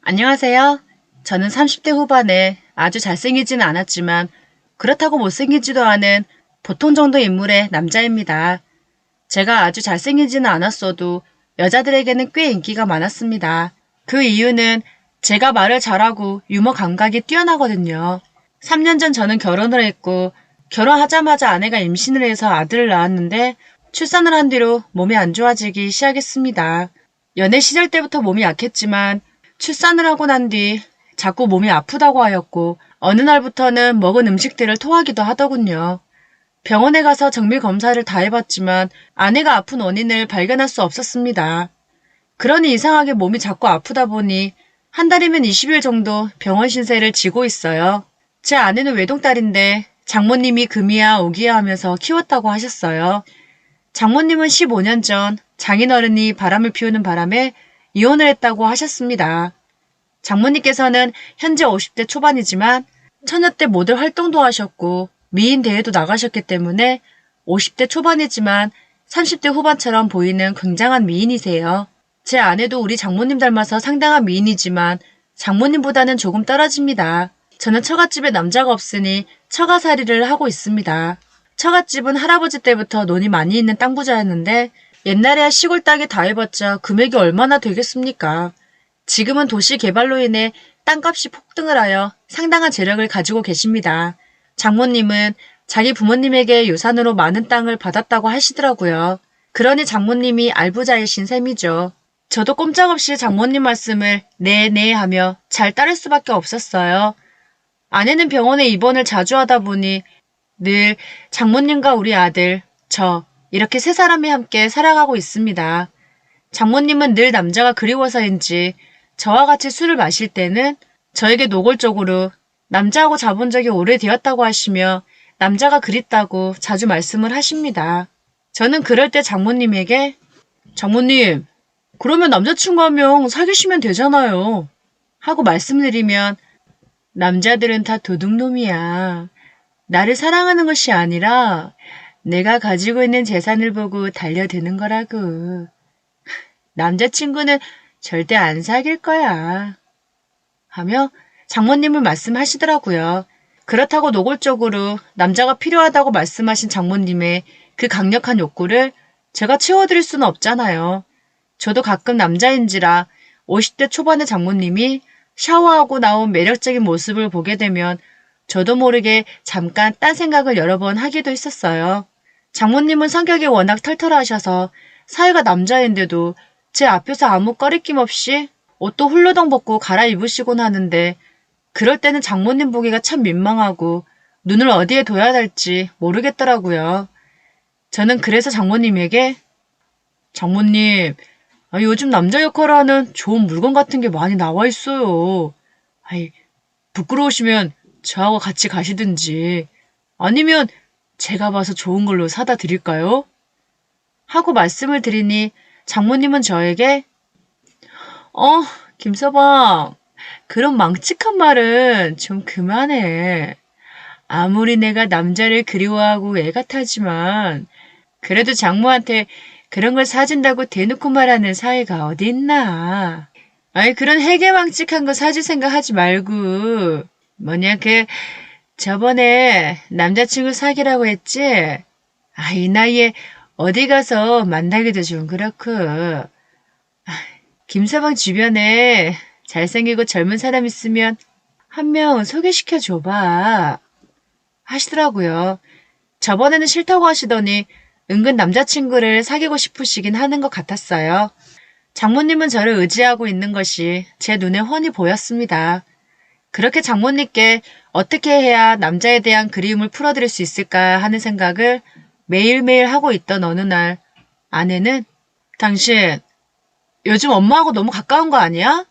안녕하세요. 저는 30대 후반에 아주 잘생기지는 않았지만 그렇다고 못생기지도 않은 보통 정도 인물의 남자입니다. 제가 아주 잘생기지는 않았어도 여자들에게는 꽤 인기가 많았습니다. 그 이유는 제가 말을 잘하고 유머 감각이 뛰어나거든요. 3년 전 저는 결혼을 했고 결혼하자마자 아내가 임신을 해서 아들을 낳았는데 출산을 한 뒤로 몸이 안 좋아지기 시작했습니다. 연애 시절 때부터 몸이 약했지만 출산을 하고 난 뒤 자꾸 몸이 아프다고 하였고 어느 날부터는 먹은 음식들을 토하기도 하더군요. 병원에 가서 정밀 검사를 다 해봤지만 아내가 아픈 원인을 발견할 수 없었습니다. 그러니 이상하게 몸이 자꾸 아프다 보니 한 달이면 20일 정도 병원 신세를 지고 있어요. 제 아내는 외동딸인데 장모님이 금이야 오기야 하면서 키웠다고 하셨어요. 장모님은 15년 전 장인어른이 바람을 피우는 바람에 이혼을 했다고 하셨습니다. 장모님께서는 현재 50대 초반이지만 처녀 때 모델 활동도 하셨고 미인 대회도 나가셨기 때문에 50대 초반이지만 30대 후반처럼 보이는 굉장한 미인이세요. 제 아내도 우리 장모님 닮아서 상당한 미인이지만 장모님보다는 조금 떨어집니다. 저는 처갓집에 남자가 없으니 처가살이를 하고 있습니다. 처갓집은 할아버지 때부터 돈이 많이 있는 땅 부자였는데 옛날에야 시골 땅에 다 해봤자 금액이 얼마나 되겠습니까? 지금은 도시 개발로 인해 땅값이 폭등을 하여 상당한 재력을 가지고 계십니다. 장모님은 자기 부모님에게 유산으로 많은 땅을 받았다고 하시더라고요. 그러니 장모님이 알부자이신 셈이죠. 저도 꼼짝없이 장모님 말씀을 네 하며 잘 따를 수밖에 없었어요. 아내는 병원에 입원을 자주 하다 보니 늘 장모님과 우리 아들, 저 이렇게 세 사람이 함께 살아가고 있습니다. 장모님은 늘 남자가 그리워서인지 저와 같이 술을 마실 때는 저에게 노골적으로 남자하고 자본 적이 오래되었다고 하시며 남자가 그립다고 자주 말씀을 하십니다. 저는 그럴 때 장모님에게 장모님, 그러면 남자친구 한 명 사귀시면 되잖아요. 하고 말씀드리면 남자들은 다 도둑놈이야. 나를 사랑하는 것이 아니라 내가 가지고 있는 재산을 보고 달려드는 거라고. 남자친구는 절대 안 사귈 거야. 하며 장모님을 말씀하시더라고요. 그렇다고 노골적으로 남자가 필요하다고 말씀하신 장모님의 그 강력한 욕구를 제가 채워드릴 수는 없잖아요. 저도 가끔 남자인지라 50대 초반의 장모님이 샤워하고 나온 매력적인 모습을 보게 되면 저도 모르게 잠깐 딴 생각을 여러 번 하기도 했었어요. 장모님은 성격이 워낙 털털하셔서 사위가 남자인데도 제 앞에서 아무 꺼리낌 없이 옷도 훌러덩 벗고 갈아입으시곤 하는데 그럴 때는 장모님 보기가 참 민망하고 눈을 어디에 둬야 할지 모르겠더라고요. 저는 그래서 장모님에게 장모님, 요즘 남자 역할을 하는 좋은 물건 같은 게 많이 나와 있어요. 부끄러우시면 저하고 같이 가시든지 아니면 제가 봐서 좋은 걸로 사다 드릴까요? 하고 말씀을 드리니 장모님은 저에게 김서방, 그런 망측한 말은 좀 그만해. 아무리 내가 남자를 그리워하고 애가 타지만 그래도 장모한테 그런 걸 사준다고 대놓고 말하는 사이가 어디 있나. 그런 해괴망측한 거 사줄 생각 하지 말고 저번에 남자친구 사귀라고 했지? 이 나이에 어디 가서 만나기도 좀 그렇고. 김서방 주변에 잘생기고 젊은 사람 있으면 한 명 소개시켜 줘봐. 하시더라고요. 저번에는 싫다고 하시더니 은근 남자친구를 사귀고 싶으시긴 하는 것 같았어요. 장모님은 저를 의지하고 있는 것이 제 눈에 훤히 보였습니다. 그렇게 장모님께 어떻게 해야 남자에 대한 그리움을 풀어드릴 수 있을까 하는 생각을 매일매일 하고 있던 어느 날 아내는 당신 요즘 엄마하고 너무 가까운 거 아니야?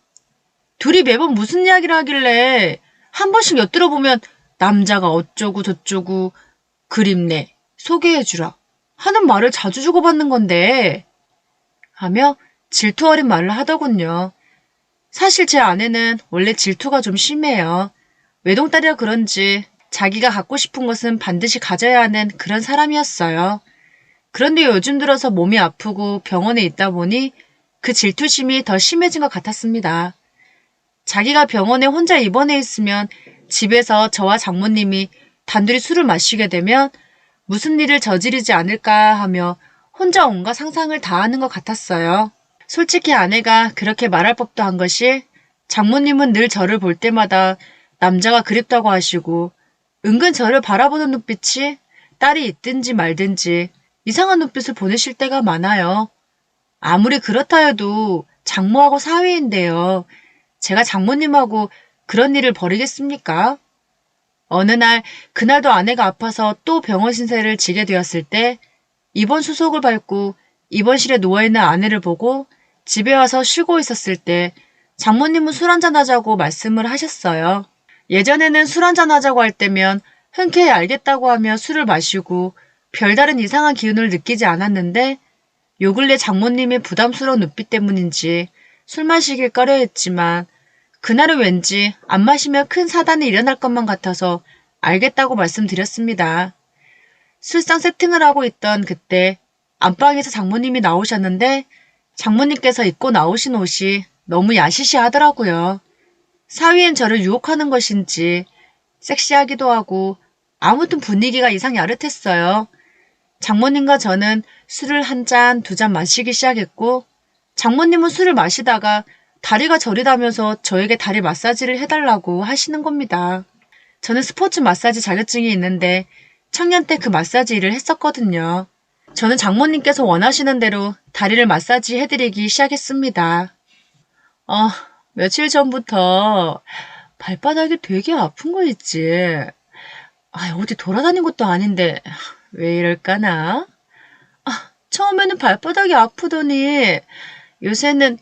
둘이 매번 무슨 이야기를 하길래 한 번씩 엿들어보면 남자가 어쩌고 저쩌고 그립네, 소개해주라 하는 말을 자주 주고받는 건데 하며 질투 어린 말을 하더군요. 사실 제 아내는 원래 질투가 좀 심해요. 외동딸이라 그런지 자기가 갖고 싶은 것은 반드시 가져야 하는 그런 사람이었어요. 그런데 요즘 들어서 몸이 아프고 병원에 있다 보니 그 질투심이 더 심해진 것 같았습니다. 자기가 병원에 혼자 입원해 있으면 집에서 저와 장모님이 단둘이 술을 마시게 되면 무슨 일을 저지르지 않을까 하며 혼자 온갖 상상을 다 하는 것 같았어요. 솔직히 아내가 그렇게 말할 법도 한 것이 장모님은 늘 저를 볼 때마다 남자가 그립다고 하시고 은근 저를 바라보는 눈빛이 딸이 있든지 말든지 이상한 눈빛을 보내실 때가 많아요. 아무리 그렇다 해도 장모하고 사위인데요. 제가 장모님하고 그런 일을 벌이겠습니까? 어느 날 그날도 아내가 아파서 또 병원 신세를 지게 되었을 때 입원 수속을 밟고 입원실에 누워있는 아내를 보고 집에 와서 쉬고 있었을 때 장모님은 술 한잔 하자고 말씀을 하셨어요. 예전에는 술 한잔 하자고 할 때면 흔쾌히 알겠다고 하며 술을 마시고 별다른 이상한 기운을 느끼지 않았는데 요 근래 장모님의 부담스러운 눈빛 때문인지 술 마시길 꺼려했지만 그날은 왠지 안 마시면 큰 사단이 일어날 것만 같아서 알겠다고 말씀드렸습니다. 술상 세팅을 하고 있던 그때 안방에서 장모님이 나오셨는데 장모님께서 입고 나오신 옷이 너무 야시시하더라고요. 사위엔 저를 유혹하는 것인지 섹시하기도 하고 아무튼 분위기가 이상 야릇했어요. 장모님과 저는 술을 한 잔, 두 잔 마시기 시작했고 장모님은 술을 마시다가 다리가 저리다면서 저에게 다리 마사지를 해달라고 하시는 겁니다. 저는 스포츠 마사지 자격증이 있는데 청년 때 그 마사지 일을 했었거든요. 저는 장모님께서 원하시는 대로 다리를 마사지 해드리기 시작했습니다. 며칠 전부터 발바닥이 되게 아픈 거 있지. 어디 돌아다닌 것도 아닌데 왜 이럴까나? 처음에는 발바닥이 아프더니 요새는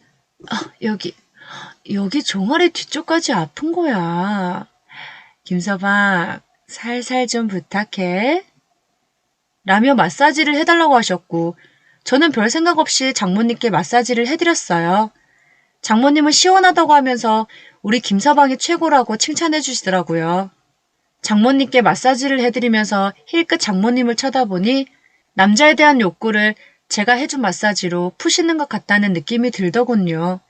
여기 종아리 뒤쪽까지 아픈 거야. 김서방, 살살 좀 부탁해. 라며 마사지를 해달라고 하셨고 저는 별 생각 없이 장모님께 마사지를 해드렸어요. 장모님은 시원하다고 하면서 우리 김서방이 최고라고 칭찬해 주시더라고요. 장모님께 마사지를 해드리면서 힐끗 장모님을 쳐다보니 남자에 대한 욕구를 제가 해준 마사지로 푸시는 것 같다는 느낌이 들더군요.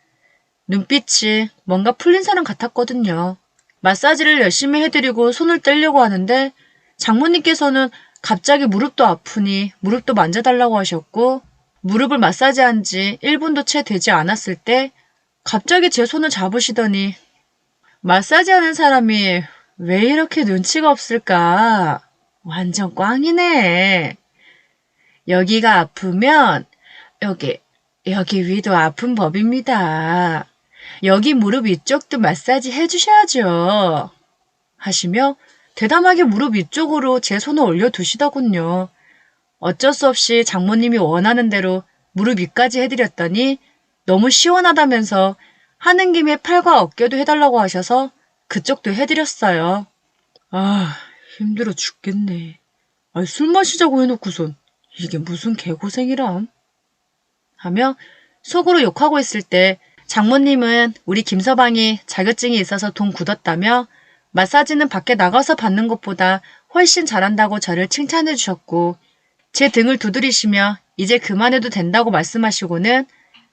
눈빛이 뭔가 풀린 사람 같았거든요. 마사지를 열심히 해드리고 손을 떼려고 하는데 장모님께서는 갑자기 무릎도 아프니 무릎도 만져달라고 하셨고 무릎을 마사지한 지 1분도 채 되지 않았을 때 갑자기 제 손을 잡으시더니 마사지하는 사람이 왜 이렇게 눈치가 없을까? 완전 꽝이네. 여기가 아프면 여기 위도 아픈 법입니다. 여기 무릎 위쪽도 마사지 해주셔야죠. 하시며 대담하게 무릎 위쪽으로 제 손을 올려두시더군요. 어쩔 수 없이 장모님이 원하는 대로 무릎 위까지 해드렸더니 너무 시원하다면서 하는 김에 팔과 어깨도 해달라고 하셔서 그쪽도 해드렸어요. 힘들어 죽겠네. 술 마시자고 해놓고선 이게 무슨 개고생이람? 하며 속으로 욕하고 있을 때 장모님은 우리 김서방이 자격증이 있어서 돈 굳었다며 마사지는 밖에 나가서 받는 것보다 훨씬 잘한다고 저를 칭찬해 주셨고 제 등을 두드리시며 이제 그만해도 된다고 말씀하시고는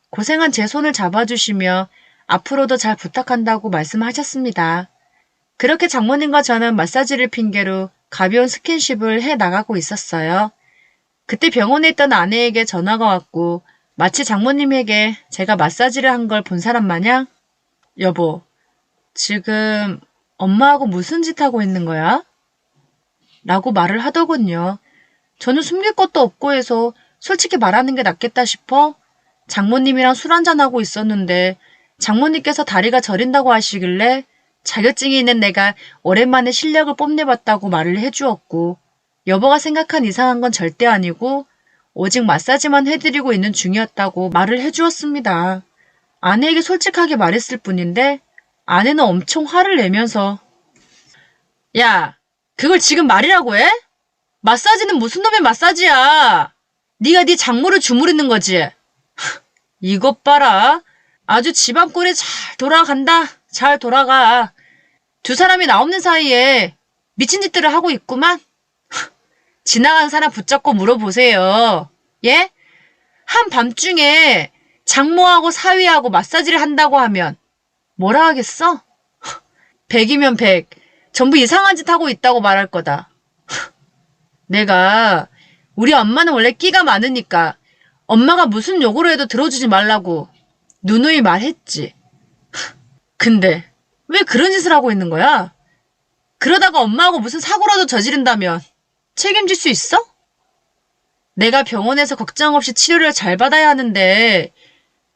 고생한 제 손을 잡아주시며 앞으로도 잘 부탁한다고 말씀하셨습니다. 그렇게 장모님과 저는 마사지를 핑계로 가벼운 스킨십을 해 나가고 있었어요. 그때 병원에 있던 아내에게 전화가 왔고 마치 장모님에게 제가 마사지를 한 걸 본 사람 마냥 여보, 지금 엄마하고 무슨 짓 하고 있는 거야? 라고 말을 하더군요. 저는 숨길 것도 없고 해서 솔직히 말하는 게 낫겠다 싶어 장모님이랑 술 한잔하고 있었는데 장모님께서 다리가 저린다고 하시길래 자격증이 있는 내가 오랜만에 실력을 뽐내봤다고 말을 해주었고 여보가 생각한 이상한 건 절대 아니고 오직 마사지만 해드리고 있는 중이었다고 말을 해주었습니다. 아내에게 솔직하게 말했을 뿐인데 아내는 엄청 화를 내면서 야, 그걸 지금 말이라고 해? 마사지는 무슨 놈의 마사지야? 네가 네 장모를 주무르는 거지? 이것 봐라. 아주 집안 꼴이 잘 돌아간다. 잘 돌아가. 두 사람이 나 없는 사이에 미친 짓들을 하고 있구만. 지나가는 사람 붙잡고 물어보세요. 예? 한밤중에 장모하고 사위하고 마사지를 한다고 하면 뭐라 하겠어? 100이면 100. 전부 이상한 짓 하고 있다고 말할 거다. 내가 우리 엄마는 원래 끼가 많으니까 엄마가 무슨 욕으로 해도 들어주지 말라고 누누이 말했지. 근데 왜 그런 짓을 하고 있는 거야? 그러다가 엄마하고 무슨 사고라도 저지른다면 책임질 수 있어? 내가 병원에서 걱정 없이 치료를 잘 받아야 하는데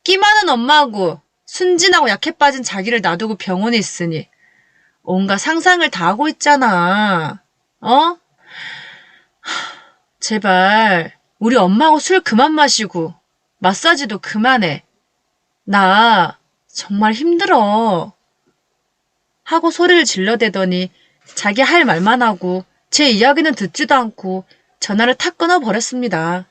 끼 많은 엄마하고 순진하고 약해 빠진 자기를 놔두고 병원에 있으니 온갖 상상을 다 하고 있잖아. 어? 제발 우리 엄마하고 술 그만 마시고 마사지도 그만해. 나 정말 힘들어. 하고 소리를 질러대더니 자기 할 말만 하고 제 이야기는 듣지도 않고 전화를 탁 끊어버렸습니다.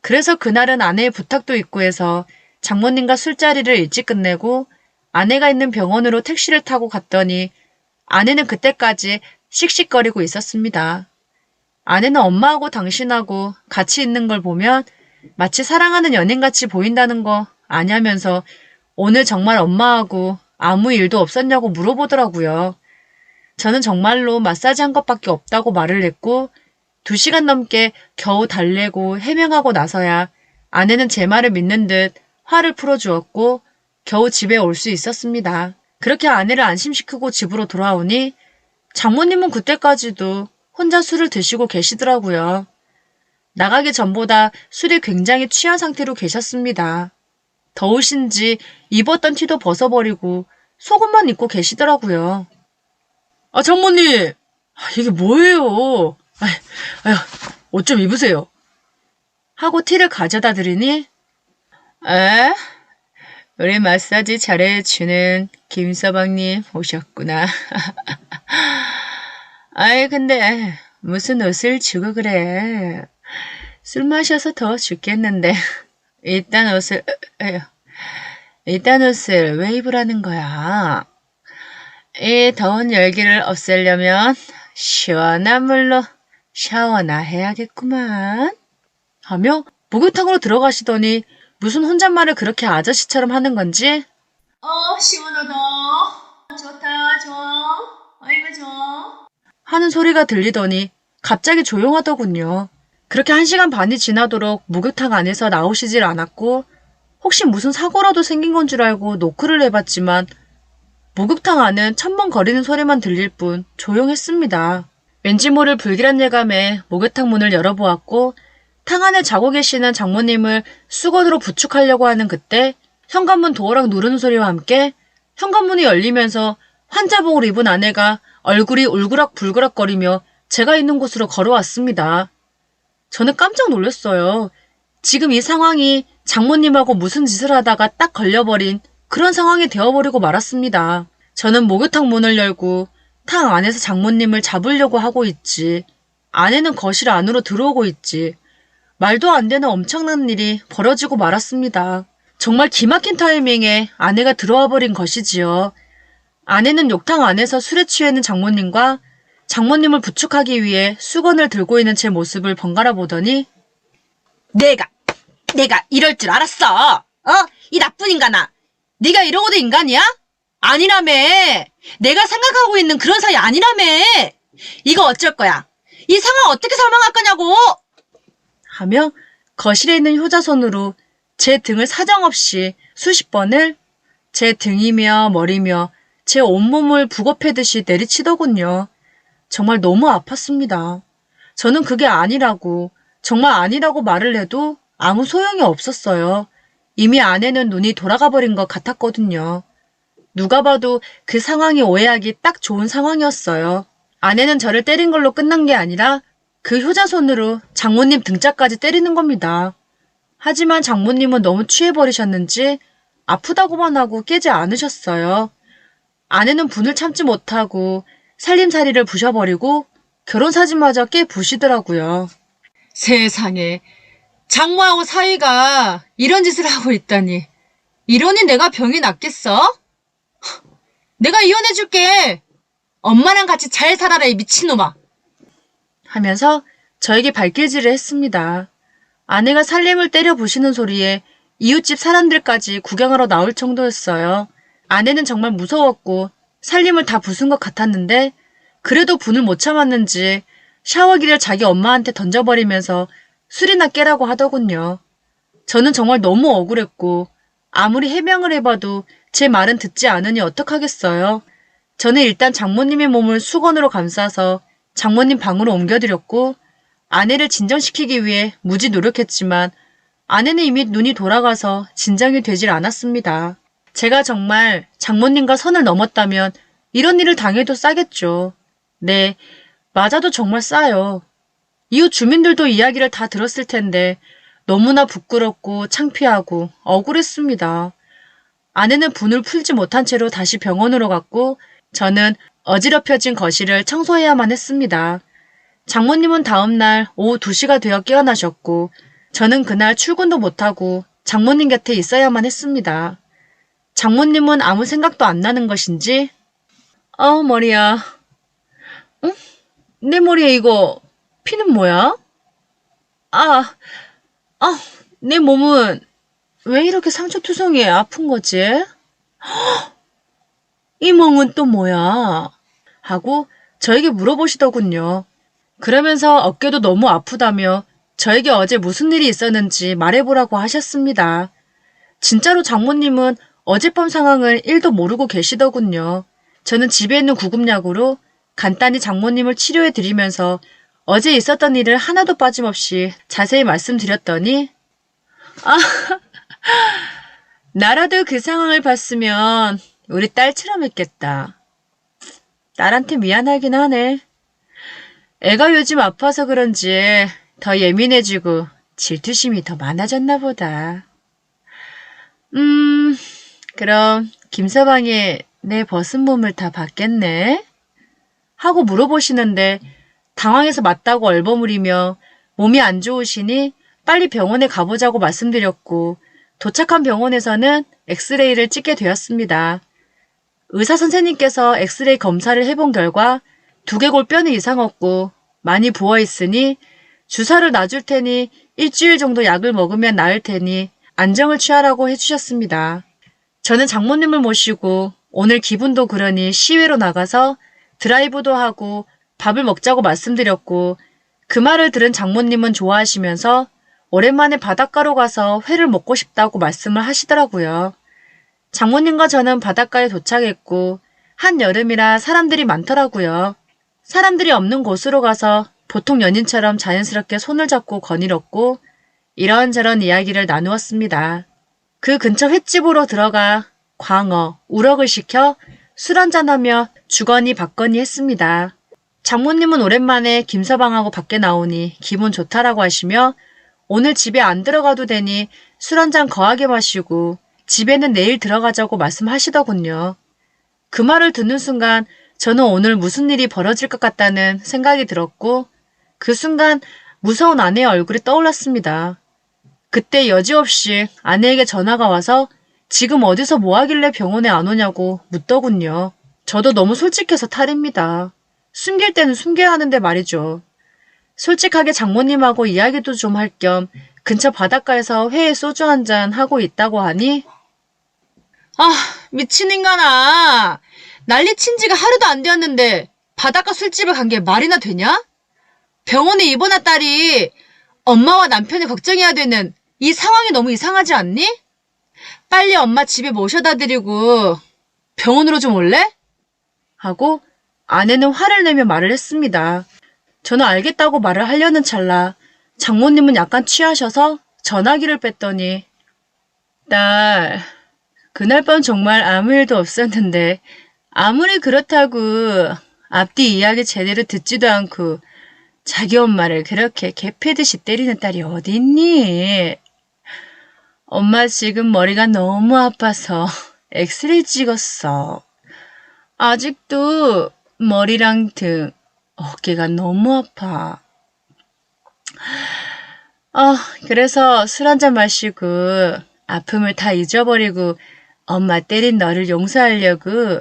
그래서 그날은 아내의 부탁도 있고 해서 장모님과 술자리를 일찍 끝내고 아내가 있는 병원으로 택시를 타고 갔더니 아내는 그때까지 씩씩거리고 있었습니다. 아내는 엄마하고 당신하고 같이 있는 걸 보면 마치 사랑하는 연인같이 보인다는 거 아냐면서 오늘 정말 엄마하고 아무 일도 없었냐고 물어보더라고요. 저는 정말로 마사지 한 것밖에 없다고 말을 했고 2시간 넘게 겨우 달래고 해명하고 나서야 아내는 제 말을 믿는 듯 화를 풀어주었고 겨우 집에 올 수 있었습니다. 그렇게 아내를 안심시키고 집으로 돌아오니 장모님은 그때까지도 혼자 술을 드시고 계시더라고요. 나가기 전보다 술이 굉장히 취한 상태로 계셨습니다. 더우신지 입었던 티도 벗어버리고 속옷만 입고 계시더라고요. 아, 장모님! 이게 뭐예요? 옷 좀 입으세요. 하고 티를 가져다 드리니 우리 마사지 잘해주는 김서방님 오셨구나. 근데 무슨 옷을 주고 그래. 술 마셔서 더워 죽겠는데 이딴 옷을 왜 입으라는 거야? 이 더운 열기를 없애려면 시원한 물로 샤워나 해야겠구만. 하며 목욕탕으로 들어가시더니 무슨 혼잣말을 그렇게 아저씨처럼 하는 건지 시원하다. 좋다. 좋아. 아이고 좋아. 하는 소리가 들리더니 갑자기 조용하더군요. 그렇게 1시간 반이 지나도록 목욕탕 안에서 나오시질 않았고 혹시 무슨 사고라도 생긴 건 줄 알고 노크를 해봤지만 목욕탕 안은 첨벙거리는 소리만 들릴 뿐 조용했습니다. 왠지 모를 불길한 예감에 목욕탕 문을 열어보았고 탕 안에 자고 계시는 장모님을 수건으로 부축하려고 하는 그때 현관문 도어락 누르는 소리와 함께 현관문이 열리면서 환자복을 입은 아내가 얼굴이 울그락불그락거리며 제가 있는 곳으로 걸어왔습니다. 저는 깜짝 놀랐어요. 지금 이 상황이 장모님하고 무슨 짓을 하다가 딱 걸려버린 그런 상황이 되어버리고 말았습니다. 저는 목욕탕 문을 열고 탕 안에서 장모님을 잡으려고 하고 있지. 아내는 거실 안으로 들어오고 있지. 말도 안 되는 엄청난 일이 벌어지고 말았습니다. 정말 기막힌 타이밍에 아내가 들어와 버린 것이지요. 아내는 욕탕 안에서 술에 취해 있는 장모님과 장모님을 부축하기 위해 수건을 들고 있는 제 모습을 번갈아 보더니 내가 이럴 줄 알았어. 이 나쁜 인간아. 네가 이러고도 인간이야? 아니라며. 내가 생각하고 있는 그런 사이 아니라며. 이거 어쩔 거야. 이 상황 어떻게 설명할 거냐고. 하며 거실에 있는 효자손으로 제 등을 사정없이 수십 번을 제 등이며 머리며 제 온몸을 북어패듯이 내리치더군요. 정말 너무 아팠습니다. 저는 그게 아니라고, 정말 아니라고 말을 해도 아무 소용이 없었어요. 이미 아내는 눈이 돌아가 버린 것 같았거든요. 누가 봐도 그 상황이 오해하기 딱 좋은 상황이었어요. 아내는 저를 때린 걸로 끝난 게 아니라 그 효자손으로 장모님 등짝까지 때리는 겁니다. 하지만 장모님은 너무 취해버리셨는지 아프다고만 하고 깨지 않으셨어요. 아내는 분을 참지 못하고 살림살이를 부셔버리고 결혼사진마저 깨 부시더라고요. 세상에, 장모하고 사위가 이런 짓을 하고 있다니. 이러니 내가 병이 낫겠어? 내가 이혼해줄게. 엄마랑 같이 잘 살아라, 이 미친놈아. 하면서 저에게 발길질을 했습니다. 아내가 살림을 때려 부시는 소리에 이웃집 사람들까지 구경하러 나올 정도였어요. 아내는 정말 무서웠고 살림을 다 부순 것 같았는데 그래도 분을 못 참았는지 샤워기를 자기 엄마한테 던져버리면서 술이나 깨라고 하더군요. 저는 정말 너무 억울했고 아무리 해명을 해봐도 제 말은 듣지 않으니 어떡하겠어요. 저는 일단 장모님의 몸을 수건으로 감싸서 장모님 방으로 옮겨드렸고 아내를 진정시키기 위해 무지 노력했지만 아내는 이미 눈이 돌아가서 진정이 되질 않았습니다. 제가 정말 장모님과 선을 넘었다면 이런 일을 당해도 싸겠죠. 네, 맞아도 정말 싸요. 이웃 주민들도 이야기를 다 들었을 텐데 너무나 부끄럽고 창피하고 억울했습니다. 아내는 분을 풀지 못한 채로 다시 병원으로 갔고 저는 어지럽혀진 거실을 청소해야만 했습니다. 장모님은 다음날 오후 2시가 되어 깨어나셨고 저는 그날 출근도 못하고 장모님 곁에 있어야만 했습니다. 장모님은 아무 생각도 안 나는 것인지 머리야. 응? 내 머리에 이거 피는 뭐야? 내 몸은 왜 이렇게 상처투성이에 아픈 거지? 이 멍은 또 뭐야? 하고 저에게 물어보시더군요. 그러면서 어깨도 너무 아프다며 저에게 어제 무슨 일이 있었는지 말해보라고 하셨습니다. 진짜로 장모님은 어젯밤 상황을 1도 모르고 계시더군요. 저는 집에 있는 구급약으로 간단히 장모님을 치료해드리면서 어제 있었던 일을 하나도 빠짐없이 자세히 말씀드렸더니 나라도 그 상황을 봤으면 우리 딸처럼 했겠다. 딸한테 미안하긴 하네. 애가 요즘 아파서 그런지 더 예민해지고 질투심이 더 많아졌나 보다. 그럼 김서방이 내 벗은 몸을 다 봤겠네? 하고 물어보시는데 당황해서 맞다고 얼버무리며 몸이 안 좋으시니 빨리 병원에 가보자고 말씀드렸고 도착한 병원에서는 엑스레이를 찍게 되었습니다. 의사 선생님께서 엑스레이 검사를 해본 결과 두개골 뼈는 이상 없고 많이 부어있으니 주사를 놔줄 테니 일주일 정도 약을 먹으면 나을 테니 안정을 취하라고 해주셨습니다. 저는 장모님을 모시고 오늘 기분도 그러니 시외로 나가서 드라이브도 하고 밥을 먹자고 말씀드렸고 그 말을 들은 장모님은 좋아하시면서 오랜만에 바닷가로 가서 회를 먹고 싶다고 말씀을 하시더라고요. 장모님과 저는 바닷가에 도착했고 한여름이라 사람들이 많더라고요. 사람들이 없는 곳으로 가서 보통 연인처럼 자연스럽게 손을 잡고 거닐었고 이런저런 이야기를 나누었습니다. 그 근처 횟집으로 들어가 광어, 우럭을 시켜 술 한잔하며 주거니 받거니 했습니다. 장모님은 오랜만에 김서방하고 밖에 나오니 기분 좋다라고 하시며 오늘 집에 안 들어가도 되니 술 한잔 거하게 마시고 집에는 내일 들어가자고 말씀하시더군요. 그 말을 듣는 순간 저는 오늘 무슨 일이 벌어질 것 같다는 생각이 들었고 그 순간 무서운 아내의 얼굴이 떠올랐습니다. 그때 여지없이 아내에게 전화가 와서 지금 어디서 뭐하길래 병원에 안 오냐고 묻더군요. 저도 너무 솔직해서 탈입니다. 숨길 때는 숨겨야 하는데 말이죠. 솔직하게 장모님하고 이야기도 좀 할 겸 근처 바닷가에서 회에 소주 한잔 하고 있다고 하니 미친 인간아. 난리친 지가 하루도 안 되었는데 바닷가 술집을 간 게 말이나 되냐? 병원에 입원한 딸이 엄마와 남편이 걱정해야 되는 이 상황이 너무 이상하지 않니? 빨리 엄마 집에 모셔다 드리고 병원으로 좀 올래? 하고 아내는 화를 내며 말을 했습니다. 저는 알겠다고 말을 하려는 찰나 장모님은 약간 취하셔서 전화기를 뺐더니 딸, 그날 밤 정말 아무 일도 없었는데 아무리 그렇다고 앞뒤 이야기 제대로 듣지도 않고 자기 엄마를 그렇게 개패듯이 때리는 딸이 어디 있니? 엄마 지금 머리가 너무 아파서 엑스레이 찍었어. 아직도 머리랑 등, 어깨가 너무 아파. 그래서 술 한잔 마시고 아픔을 다 잊어버리고 엄마 때린 너를 용서하려고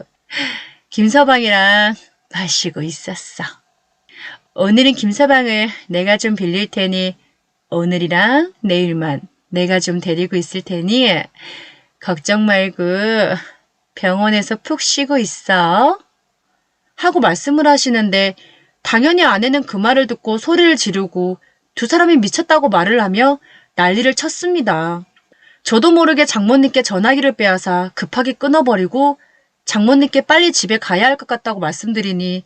김서방이랑 마시고 있었어. 오늘은 김서방을 내가 좀 빌릴 테니 오늘이랑 내일만 내가 좀 데리고 있을 테니 걱정 말고 병원에서 푹 쉬고 있어. 하고 말씀을 하시는데 당연히 아내는 그 말을 듣고 소리를 지르고 두 사람이 미쳤다고 말을 하며 난리를 쳤습니다. 저도 모르게 장모님께 전화기를 빼앗아 급하게 끊어버리고 장모님께 빨리 집에 가야 할 것 같다고 말씀드리니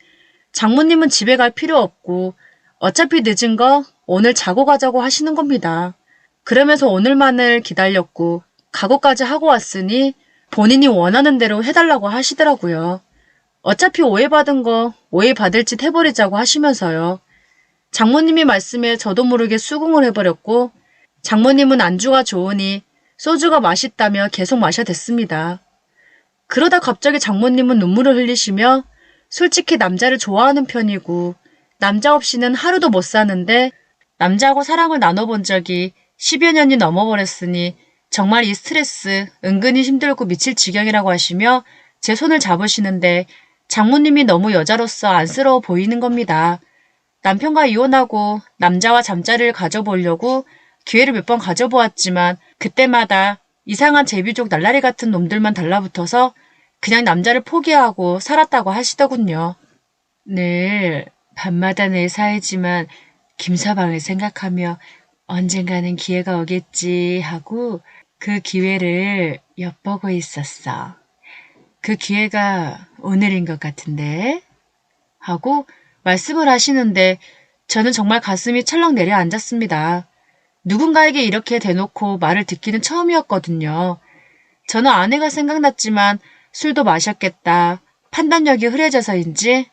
장모님은 집에 갈 필요 없고 어차피 늦은 거 오늘 자고 가자고 하시는 겁니다. 그러면서 오늘만을 기다렸고 각오까지 하고 왔으니 본인이 원하는 대로 해달라고 하시더라고요. 어차피 오해받은 거 오해받을 짓 해버리자고 하시면서요. 장모님이 말씀에 저도 모르게 수긍을 해버렸고 장모님은 안주가 좋으니 소주가 맛있다며 계속 마셔댔습니다. 그러다 갑자기 장모님은 눈물을 흘리시며 솔직히 남자를 좋아하는 편이고 남자 없이는 하루도 못 사는데 남자하고 사랑을 나눠본 적이 10여 년이 넘어버렸으니 정말 이 스트레스 은근히 힘들고 미칠 지경이라고 하시며 제 손을 잡으시는데 장모님이 너무 여자로서 안쓰러워 보이는 겁니다. 남편과 이혼하고 남자와 잠자리를 가져보려고 기회를 몇 번 가져보았지만 그때마다 이상한 제비족 날라리 같은 놈들만 달라붙어서 그냥 남자를 포기하고 살았다고 하시더군요. 늘 밤마다 내 사이지만 김서방을 생각하며 언젠가는 기회가 오겠지 하고 그 기회를 엿보고 있었어. 그 기회가 오늘인 것 같은데? 하고 말씀을 하시는데 저는 정말 가슴이 철렁 내려앉았습니다. 누군가에게 이렇게 대놓고 말을 듣기는 처음이었거든요. 저는 아내가 생각났지만 술도 마셨겠다. 판단력이 흐려져서인지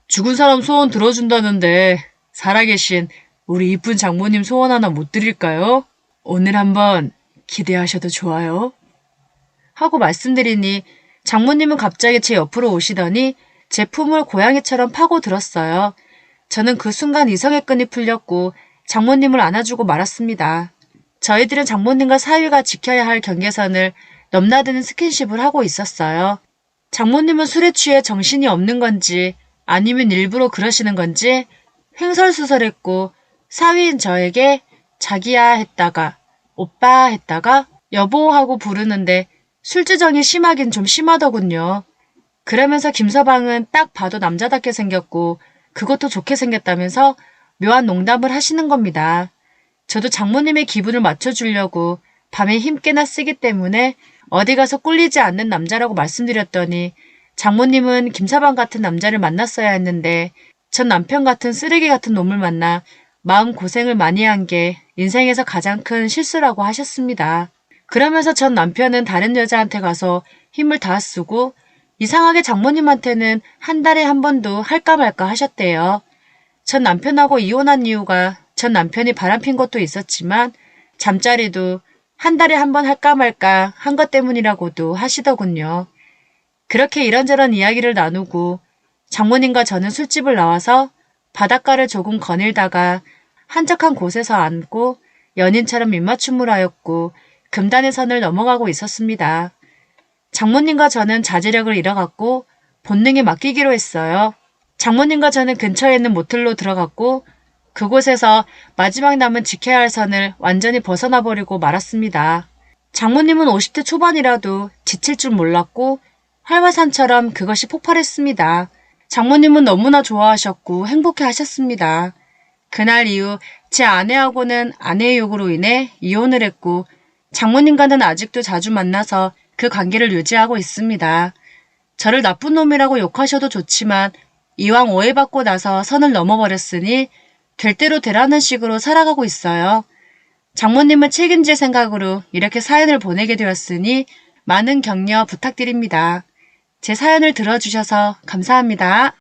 죽은 사람 소원 들어준다는데 살아계신 우리 이쁜 장모님 소원 하나 못 드릴까요? 오늘 한번 기대하셔도 좋아요. 하고 말씀드리니 장모님은 갑자기 제 옆으로 오시더니 제 품을 고양이처럼 파고들었어요. 저는 그 순간 이성의 끈이 풀렸고 장모님을 안아주고 말았습니다. 저희들은 장모님과 사위가 지켜야 할 경계선을 넘나드는 스킨십을 하고 있었어요. 장모님은 술에 취해 정신이 없는 건지 아니면 일부러 그러시는 건지 횡설수설했고 사위인 저에게 자기야 했다가 오빠 했다가 여보 하고 부르는데 술주정이 심하긴 좀 심하더군요. 그러면서 김서방은 딱 봐도 남자답게 생겼고 그것도 좋게 생겼다면서 묘한 농담을 하시는 겁니다. 저도 장모님의 기분을 맞춰주려고 밤에 힘께나 쓰기 때문에 어디 가서 꿀리지 않는 남자라고 말씀드렸더니 장모님은 김서방 같은 남자를 만났어야 했는데 전 남편 같은 쓰레기 같은 놈을 만나 마음고생을 많이 한 게 인생에서 가장 큰 실수라고 하셨습니다. 그러면서 전 남편은 다른 여자한테 가서 힘을 다 쓰고 이상하게 장모님한테는 한 달에 한 번도 할까 말까 하셨대요. 전 남편하고 이혼한 이유가 전 남편이 바람핀 것도 있었지만 잠자리도 한 달에 한 번 할까 말까 한 것 때문이라고도 하시더군요. 그렇게 이런저런 이야기를 나누고 장모님과 저는 술집을 나와서 바닷가를 조금 거닐다가 한적한 곳에서 앉고 연인처럼 입맞춤을 하였고 금단의 선을 넘어가고 있었습니다. 장모님과 저는 자제력을 잃어갔고 본능에 맡기기로 했어요. 장모님과 저는 근처에 있는 모텔로 들어갔고 그곳에서 마지막 남은 지켜야 할 선을 완전히 벗어나 버리고 말았습니다. 장모님은 50대 초반이라도 지칠 줄 몰랐고 활화산처럼 그것이 폭발했습니다. 장모님은 너무나 좋아하셨고 행복해 하셨습니다. 그날 이후 제 아내하고는 아내의 욕으로 인해 이혼을 했고 장모님과는 아직도 자주 만나서 그 관계를 유지하고 있습니다. 저를 나쁜 놈이라고 욕하셔도 좋지만 이왕 오해받고 나서 선을 넘어버렸으니 될 대로 되라는 식으로 살아가고 있어요. 장모님은 책임질 생각으로 이렇게 사연을 보내게 되었으니 많은 격려 부탁드립니다. 제 사연을 들어주셔서 감사합니다.